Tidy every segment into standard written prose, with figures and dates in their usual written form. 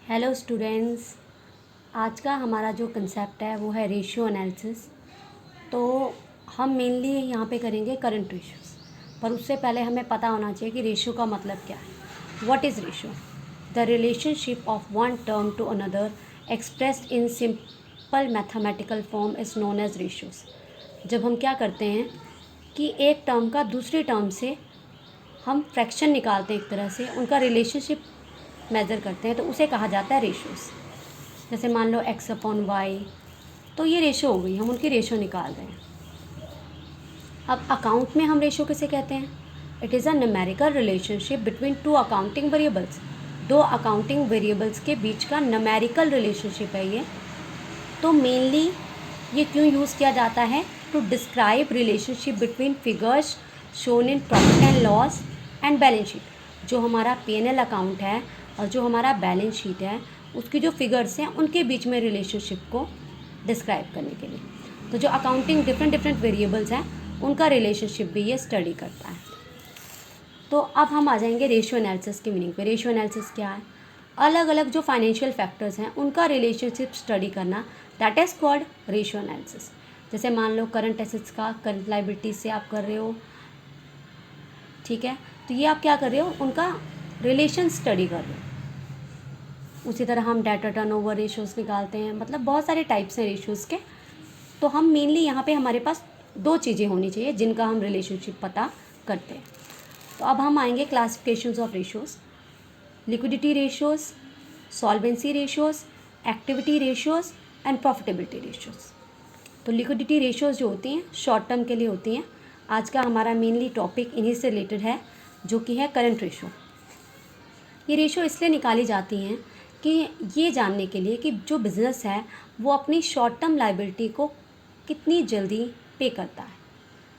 Hello students. आज का हमारा जो कंसेप्ट है वो है रेशियो एनालिसिस। तो हम मेनली यहाँ पे करेंगे करंट रेशियोस, पर उससे पहले हमें पता होना चाहिए कि रेशियो का मतलब क्या है। What is ratio? The relationship of one term to another expressed in simple mathematical form is known as ratios. जब हम क्या करते हैं कि एक टर्म का दूसरी टर्म से हम फ्रैक्शन निकालते हैं, एक तरह से उनका रिलेशनशिप मेज़र करते हैं, तो उसे कहा जाता है रेशियोस। जैसे मान लो x अपॉन वाई, तो ये रेशियो हो गई, हम उनकी रेशियो निकाल रहे हैं। अब अकाउंट में हम रेशियो किसे कहते हैं? It is a numerical relationship between two accounting variables. दो अकाउंटिंग वेरिएबल्स के बीच का न्यूमेरिकल रिलेशनशिप है ये। तो मेनली ये क्यों यूज़ किया जाता है? To describe relationship between figures shown in profit and loss and balance sheet. जो हमारा P&L अकाउंट है और जो हमारा बैलेंस शीट है, उसकी जो फिगर्स हैं उनके बीच में रिलेशनशिप को डिस्क्राइब करने के लिए। तो जो अकाउंटिंग डिफरेंट वेरिएबल्स हैं उनका रिलेशनशिप भी ये स्टडी करता है। तो अब हम आ जाएंगे रेशियो एनालिसिस की मीनिंग पे। रेशियो एनालिसिस क्या है? अलग अलग जो फाइनेंशियल फैक्टर्स हैं उनका रिलेशनशिप स्टडी करना, that is called ratio analysis. जैसे मान लो करंट एसेट्स का करंट लायबिलिटीज से आप कर रहे हो, ठीक है, तो ये आप क्या कर रहे हो? उनका रिलेशन स्टडी कर रहे हो। उसी तरह हम डाटा टर्नओवर रेशियोज निकालते हैं, मतलब बहुत सारे टाइप्स हैं रेशियोज के। तो हम मेनली यहाँ पे हमारे पास दो चीज़ें होनी चाहिए जिनका हम रिलेशनशिप पता करते हैं। तो अब हम आएंगे classifications of ratios. Liquidity ratios, solvency ratios, activity ratios and profitability ratios. तो लिक्विडिटी रेशियोज जो होती हैं शॉर्ट टर्म के लिए होती हैं। आज का हमारा मेनली टॉपिक इन्हीं से रिलेटेड है, जो कि है करंट रेशियो। ये रेशियो इसलिए निकाली जाती हैं कि ये जानने के लिए कि जो बिज़नेस है वो अपनी शॉर्ट टर्म लायबिलिटी को कितनी जल्दी पे करता है।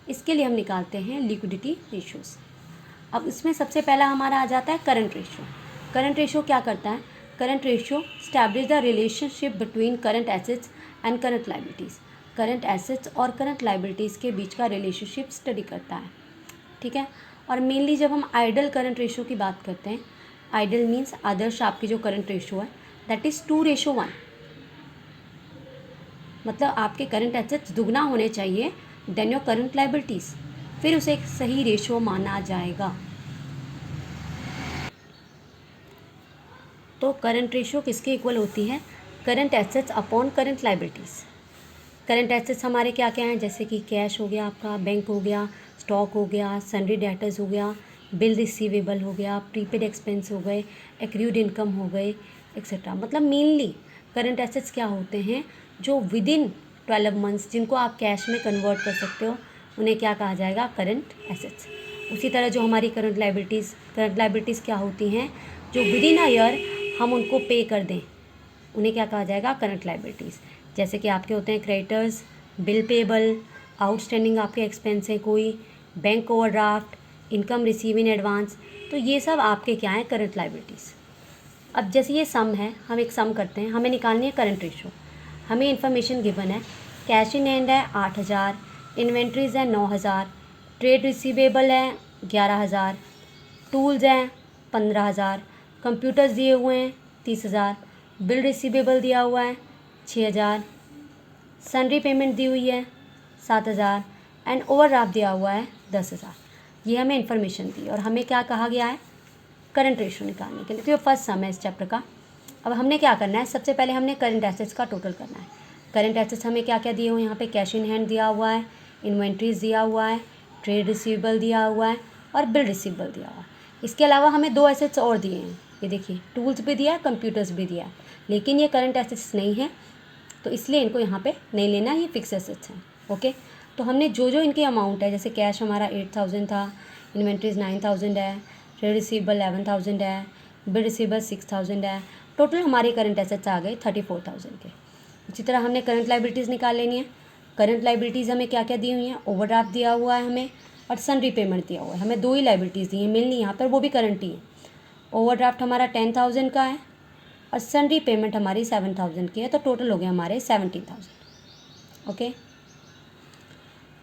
इसके लिए हम निकालते हैं लिक्विडिटी रेशियोज। अब इसमें सबसे पहला हमारा आ जाता है करंट रेशियो। करंट रेशियो क्या करता है? Current ratio establish the relationship between current assets and current liabilities. Current assets और करंट लायबिलिटीज़ के बीच का रिलेशनशिप स्टडी करता है, ठीक है। और मेनली जब हम आइडल करंट रेशियो की बात करते हैं, आइडल मीन्स आदर्श आपकी जो करंट रेशियो है दैट इज़ 2:1। मतलब आपके करंट एसेट्स दुगना होने चाहिए देन योर करंट लायबिलिटीज़, फिर उसे एक सही रेशियो माना जाएगा। तो करंट रेशियो किसके इक्वल होती है? Current assets upon current liabilities. Current assets हमारे क्या क्या हैं? जैसे कि कैश हो गया आपका, बैंक हो गया, स्टॉक हो गया, सन्ड्री डेटर्स हो गया, बिल रिसीवेबल हो गया, प्रीपेड एक्सपेंस हो गए, एक्रूड इनकम हो गए, एक्सेट्रा। मतलब मेनली करंट एसेट्स क्या होते हैं? जो विद इन 12 मंथ्स जिनको आप कैश में कन्वर्ट कर सकते हो, उन्हें क्या कहा जाएगा? Current assets. उसी तरह जो हमारी करंट लायबिलिटीज़ क्या होती हैं? जो विद इन अ ईयर हम उनको पे कर दें, उन्हें क्या कहा जाएगा? Current liabilities. जैसे कि आपके होते हैं क्रेडिटर्स, बिल पेबल, आउटस्टैंडिंग आपके एक्सपेंस हैं कोई, bank overdraft, income receive in advance. तो ये सब आपके क्या हैं? Current liabilities. अब जैसे ये सम है, हम एक सम करते हैं, हमें निकालनी है करंट रेशियो। हमें इन्फॉर्मेशन गिवन है, कैश इन हैंड है 8,000, इन्वेंट्रीज़ है 9,000, ट्रेड रिसीवेबल है 11,000, टूल्स हैं 15,000, कंप्यूटर्स दिए हुए हैं 30,000, बिल रिसीवेबल दिया हुआ है 6,000, सन्ड्री पेमेंट दी हुई है 7,000 एंड ओवरड्राफ्ट दिया हुआ है 10,000। ये हमें इन्फॉर्मेशन दी और हमें क्या कहा गया है? करंट रेशियो निकालने के लिए। तो ये फर्स्ट सम है इस चैप्टर का। अब हमने क्या करना है? सबसे पहले हमने करंट एसेट्स का टोटल करना है। करंट एसेट्स हमें क्या क्या दिए हुए हैं? यहाँ पे कैश इन हैंड दिया हुआ है, इन्वेंट्रीज दिया हुआ है, ट्रेड रिसीवेबल दिया हुआ है और बिल रिसीवेबल दिया हुआ है। इसके अलावा हमें दो एसेट्स और दिए हैं, ये देखिए, टूल्स भी दिया है, कंप्यूटर्स भी दिया है, लेकिन ये करंट एसेट्स नहीं है, तो इसलिए इनको यहाँ पे नहीं लेना, ये फिक्स एसेट्स हैं। ओके, तो हमने जो जो इनके अमाउंट है, जैसे कैश हमारा 8,000 था, इन्वेंट्रीज 9,000 है, ट्रेड रिसीवेबल 11,000 है, बिल रिसीवेबल 6,000 है, टोटल हमारे करंट एसेट्स आ गए 34,000 के। इसी तरह हमने करंट लायबिलिटीज़ निकाल लेनी है। करंट लायबिलिटीज़ हमें क्या क्या दी हुई हैं? ओवरड्राफ्ट दिया हुआ है हमें और सन्ड्री पेमेंट दिया हुआ है। हमें दो ही लायबिलिटीज़ दी हैं मेनली यहाँ पर, वो भी करंट ही है। ओवरड्राफ्ट हमारा 10,000 का है और सन्ड्री पेमेंट हमारी 7,000 की है, तो टोटल हो गया हमारे 17,000। ओके,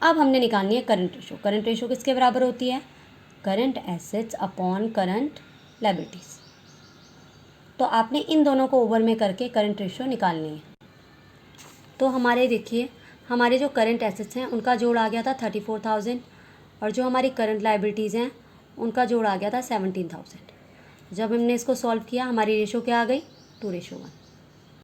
अब हमने निकालनी है करंट रेशो। करंट रेशो किसके बराबर होती है? Current assets upon current liabilities. तो आपने इन दोनों को ओवर में करके करंट रेशियो निकालनी है। तो हमारे देखिए, हमारे जो करंट एसेट्स हैं उनका जोड़ आ गया था 34,000 और जो हमारी करंट लाइबिलिटीज़ हैं उनका जोड़ आ गया था 17,000। जब हमने इसको सॉल्व किया हमारी रेशो क्या आ गई, 2:1।